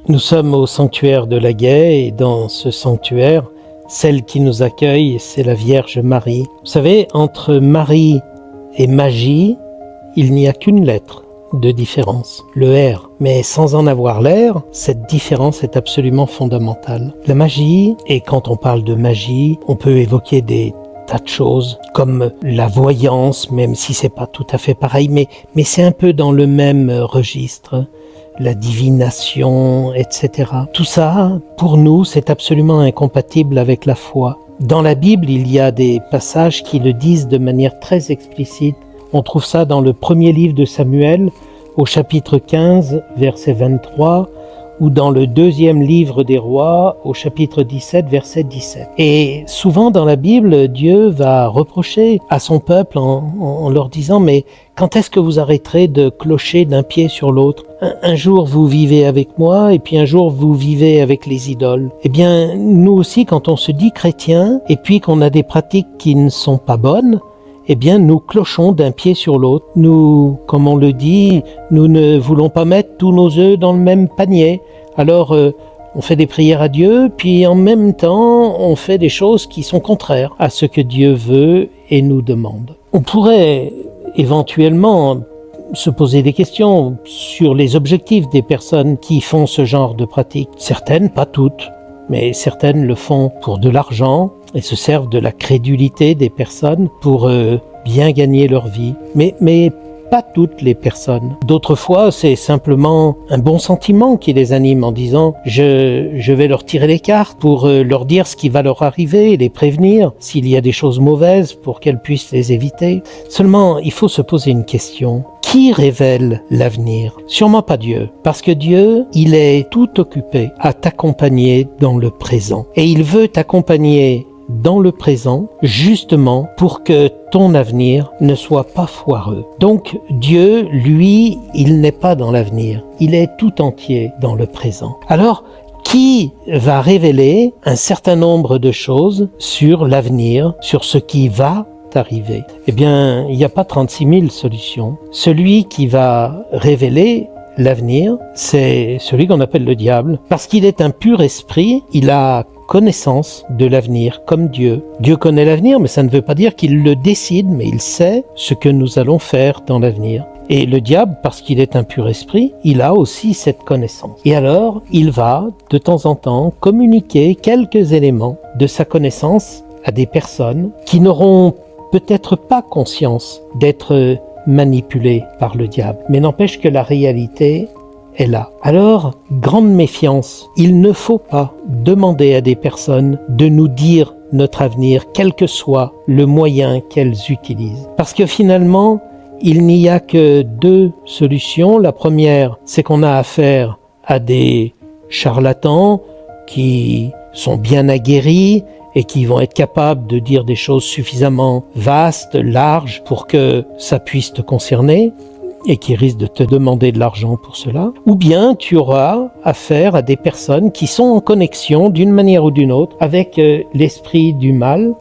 Nous sommes au sanctuaire de la Gaie et dans ce sanctuaire, celle qui nous accueille, c'est la Vierge Marie. Vous savez, entre Marie et magie, il n'y a qu'une lettre de différence, le R. Mais sans en avoir l'air, cette différence est absolument fondamentale. La magie, et quand on parle de magie, on peut évoquer des tas de choses, comme la voyance, même si c'est pas tout à fait pareil, mais c'est un peu dans le même registre, la divination, etc. Tout ça, pour nous, c'est absolument incompatible avec la foi. Dans la Bible, il y a des passages qui le disent de manière très explicite. On trouve ça dans le premier livre de Samuel, au chapitre 15, verset 23, ou dans le deuxième livre des rois, au chapitre 17, verset 17. Et souvent dans la Bible, Dieu va reprocher à son peuple en leur disant « Mais quand est-ce que vous arrêterez de clocher d'un pied sur l'autre ? Un jour vous vivez avec moi, et puis un jour vous vivez avec les idoles. » Eh bien, nous aussi, quand on se dit chrétien, et puis qu'on a des pratiques qui ne sont pas bonnes, eh bien, nous clochons d'un pied sur l'autre. Nous, comme on le dit, nous ne voulons pas mettre tous nos œufs dans le même panier. Alors, on fait des prières à Dieu, puis en même temps, on fait des choses qui sont contraires à ce que Dieu veut et nous demande. On pourrait éventuellement se poser des questions sur les objectifs des personnes qui font ce genre de pratiques. Certaines, pas toutes, mais certaines le font pour de l'argent et se servent de la crédulité des personnes pour bien gagner leur vie. Mais pas toutes les personnes. D'autres fois, c'est simplement un bon sentiment qui les anime en disant « je vais leur tirer les cartes pour leur dire ce qui va leur arriver, les prévenir s'il y a des choses mauvaises pour qu'elles puissent les éviter. » Seulement, il faut se poser une question. Qui révèle l'avenir ? Sûrement pas Dieu, parce que Dieu, il est tout occupé à t'accompagner dans le présent. Et il veut t'accompagner dans le présent, justement pour que ton avenir ne soit pas foireux. Donc Dieu, lui, il n'est pas dans l'avenir, il est tout entier dans le présent. Alors, qui va révéler un certain nombre de choses sur l'avenir, sur ce qui va arriver? Eh bien, il n'y a pas 36 000 solutions. Celui qui va révéler l'avenir, c'est celui qu'on appelle le diable, parce qu'il est un pur esprit, il a connaissance de l'avenir comme Dieu. Dieu connaît l'avenir, mais ça ne veut pas dire qu'il le décide, mais il sait ce que nous allons faire dans l'avenir. Et le diable, parce qu'il est un pur esprit, il a aussi cette connaissance. Et alors, il va, de temps en temps, communiquer quelques éléments de sa connaissance à des personnes qui n'auront peut-être pas conscience d'être manipulées par le diable. Mais n'empêche que la réalité est là. Alors, grande méfiance. Il ne faut pas demander à des personnes de nous dire notre avenir, quel que soit le moyen qu'elles utilisent. Parce que finalement, il n'y a que deux solutions. La première, c'est qu'on a affaire à des charlatans qui sont bien aguerris et qui vont être capables de dire des choses suffisamment vastes, larges, pour que ça puisse te concerner, et qui risquent de te demander de l'argent pour cela. Ou bien tu auras affaire à des personnes qui sont en connexion d'une manière ou d'une autre avec l'esprit du mal,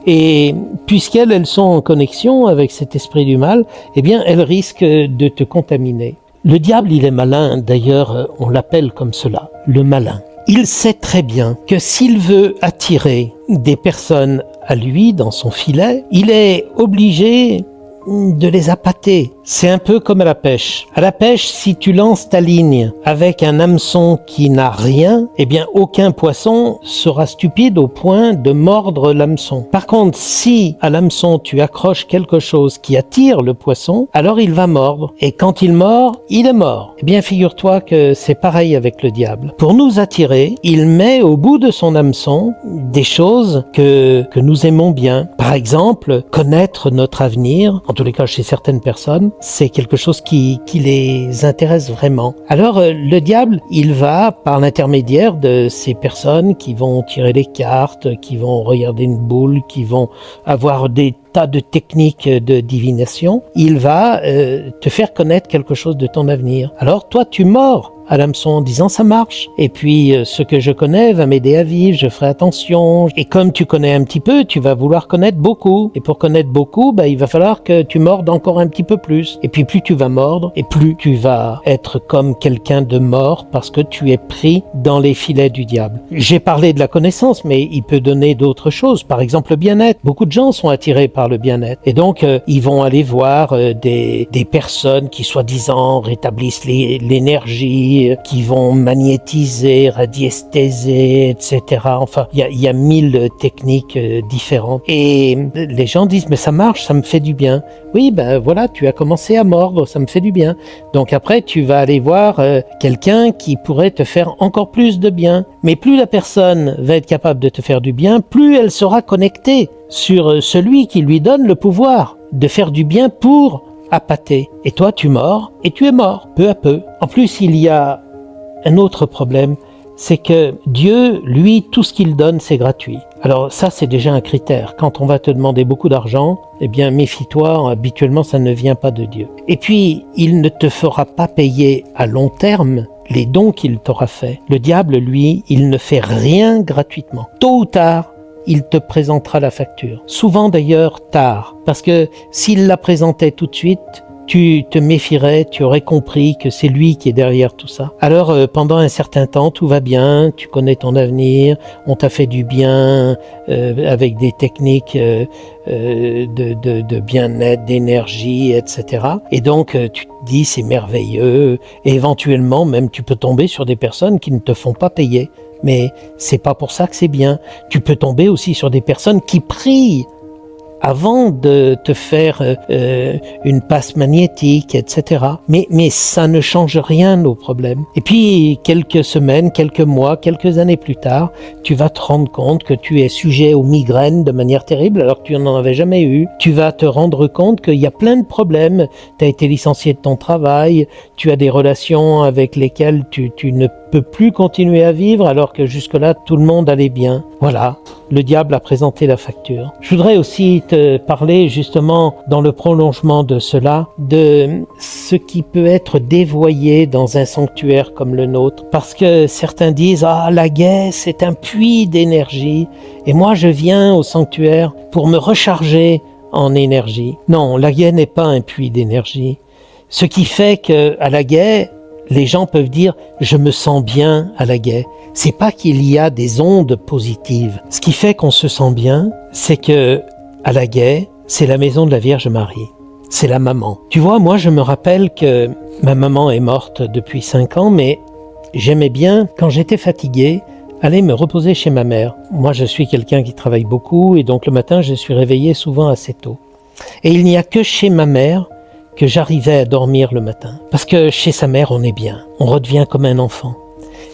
et puisqu'elles sont en connexion avec cet esprit du mal, eh bien elles risquent de te contaminer. Le diable, il est malin, d'ailleurs on l'appelle comme cela, le malin. Il sait très bien que s'il veut attirer des personnes à lui dans son filet, il est obligé de les appâter. C'est un peu comme à la pêche. À la pêche, si tu lances ta ligne avec un hameçon qui n'a rien, eh bien aucun poisson sera stupide au point de mordre l'hameçon. Par contre, si à l'hameçon tu accroches quelque chose qui attire le poisson, alors il va mordre. Et quand il mord, il est mort. Eh bien figure-toi que c'est pareil avec le diable. Pour nous attirer, il met au bout de son hameçon des choses que nous aimons bien. Par exemple, connaître notre avenir, en tous les cas chez certaines personnes, c'est quelque chose qui les intéresse vraiment. Alors le diable, il va par l'intermédiaire de ces personnes qui vont tirer les cartes, qui vont regarder une boule, qui vont avoir des tas de techniques de divination, il va te faire connaître quelque chose de ton avenir. Alors toi, tu mords à l'hameçon en disant ça marche. Et puis ce que je connais va m'aider à vivre, je ferai attention. Et comme tu connais un petit peu, tu vas vouloir connaître beaucoup. Et pour connaître beaucoup, il va falloir que tu mordes encore un petit peu plus. Et puis plus tu vas mordre, et plus tu vas être comme quelqu'un de mort parce que tu es pris dans les filets du diable. J'ai parlé de la connaissance, mais il peut donner d'autres choses. Par exemple, le bien-être. Beaucoup de gens sont attirés par le bien-être. Et donc, ils vont aller voir des personnes qui, soi-disant, rétablissent l'énergie, qui vont magnétiser, radiesthéser, etc. Enfin, il y a 1000 techniques différentes. Et les gens disent, mais ça marche, ça me fait du bien. Oui, voilà, tu as commencé à mordre, ça me fait du bien. Donc après, tu vas aller voir quelqu'un qui pourrait te faire encore plus de bien. Mais plus la personne va être capable de te faire du bien, plus elle sera connectée sur celui qui lui donne le pouvoir de faire du bien pour appâter. Et toi, tu mords et tu es mort, peu à peu. En plus, il y a un autre problème, c'est que Dieu, lui, tout ce qu'il donne, c'est gratuit. Alors ça, c'est déjà un critère. Quand on va te demander beaucoup d'argent, eh bien, méfie-toi, habituellement, ça ne vient pas de Dieu. Et puis, il ne te fera pas payer à long terme les dons qu'il t'aura faits. Le diable, lui, il ne fait rien gratuitement. Tôt ou tard, il te présentera la facture. Souvent d'ailleurs tard, parce que s'il la présentait tout de suite, tu te méfierais, tu aurais compris que c'est lui qui est derrière tout ça. Alors pendant un certain temps, tout va bien, tu connais ton avenir, on t'a fait du bien avec des techniques de bien-être, d'énergie, etc. Et donc tu te dis c'est merveilleux, et éventuellement même tu peux tomber sur des personnes qui ne te font pas payer. Mais c'est pas pour ça que c'est bien. Tu peux tomber aussi sur des personnes qui prient avant de te faire une passe magnétique, etc. Mais ça ne change rien au problème. Et puis, quelques semaines, quelques mois, quelques années plus tard, tu vas te rendre compte que tu es sujet aux migraines de manière terrible alors que tu n'en avais jamais eu. Tu vas te rendre compte qu'il y a plein de problèmes. Tu as été licencié de ton travail, tu as des relations avec lesquelles tu ne peux plus continuer à vivre alors que jusque-là, tout le monde allait bien. Voilà, le diable a présenté la facture. Je voudrais aussi te parler justement dans le prolongement de cela, de ce qui peut être dévoyé dans un sanctuaire comme le nôtre. Parce que certains disent « Ah, la guêpe, c'est un puits d'énergie. Et moi, je viens au sanctuaire pour me recharger en énergie. » Non, la guêpe n'est pas un puits d'énergie. Ce qui fait qu'à la guêpe, les gens peuvent dire « je me sens bien à la guêpe ». C'est pas qu'il y a des ondes positives. Ce qui fait qu'on se sent bien, c'est que à la guêpe, c'est la maison de la Vierge Marie. C'est la maman. Tu vois, moi je me rappelle que ma maman est morte depuis 5 ans, mais j'aimais bien, quand j'étais fatigué, aller me reposer chez ma mère. Moi je suis quelqu'un qui travaille beaucoup et donc le matin je suis réveillé souvent assez tôt. Et il n'y a que chez ma mère que j'arrivais à dormir le matin. Parce que chez sa mère, on est bien. On redevient comme un enfant.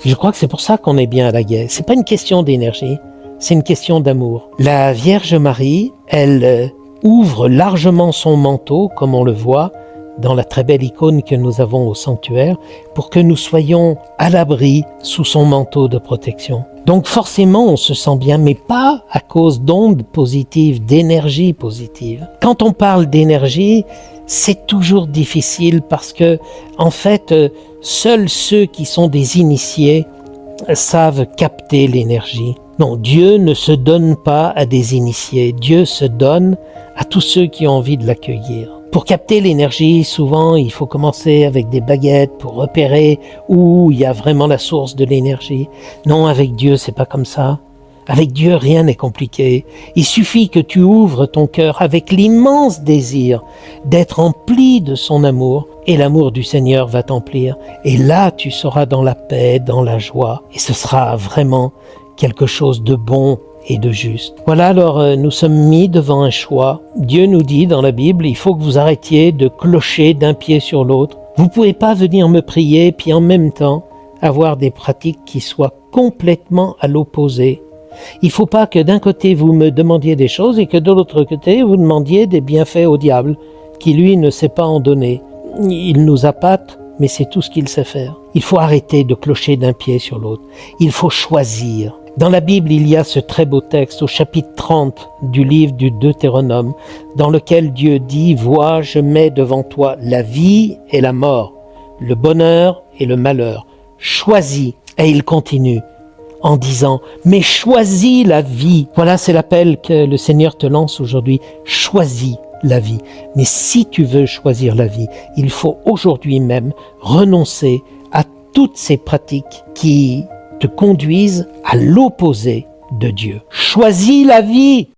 Et je crois que c'est pour ça qu'on est bien à la guêpe. C'est pas une question d'énergie, c'est une question d'amour. La Vierge Marie, elle ouvre largement son manteau, comme on le voit dans la très belle icône que nous avons au sanctuaire, pour que nous soyons à l'abri sous son manteau de protection. Donc forcément, on se sent bien, mais pas à cause d'ondes positives, d'énergie positive. Quand on parle d'énergie, c'est toujours difficile parce que, en fait, seuls ceux qui sont des initiés savent capter l'énergie. Non, Dieu ne se donne pas à des initiés. Dieu se donne à tous ceux qui ont envie de l'accueillir. Pour capter l'énergie, souvent, il faut commencer avec des baguettes pour repérer où il y a vraiment la source de l'énergie. Non, avec Dieu, c'est pas comme ça. Avec Dieu, rien n'est compliqué. Il suffit que tu ouvres ton cœur avec l'immense désir d'être empli de son amour et l'amour du Seigneur va t'emplir. Et là, tu seras dans la paix, dans la joie et ce sera vraiment quelque chose de bon et de juste. Voilà, alors nous sommes mis devant un choix. Dieu nous dit dans la Bible, il faut que vous arrêtiez de clocher d'un pied sur l'autre. Vous pouvez pas venir me prier puis en même temps avoir des pratiques qui soient complètement à l'opposé. Il ne faut pas que d'un côté vous me demandiez des choses et que de l'autre côté vous demandiez des bienfaits au diable, qui lui ne sait pas en donner. Il nous appâte, mais c'est tout ce qu'il sait faire. Il faut arrêter de clocher d'un pied sur l'autre. Il faut choisir. Dans la Bible, il y a ce très beau texte au chapitre 30 du livre du Deutéronome, dans lequel Dieu dit « Vois, je mets devant toi la vie et la mort, le bonheur et le malheur. choisis. Et il continue en disant, mais choisis la vie. Voilà, c'est l'appel que le Seigneur te lance aujourd'hui. Choisis la vie. Mais si tu veux choisir la vie, il faut aujourd'hui même renoncer à toutes ces pratiques qui te conduisent à l'opposé de Dieu. Choisis la vie.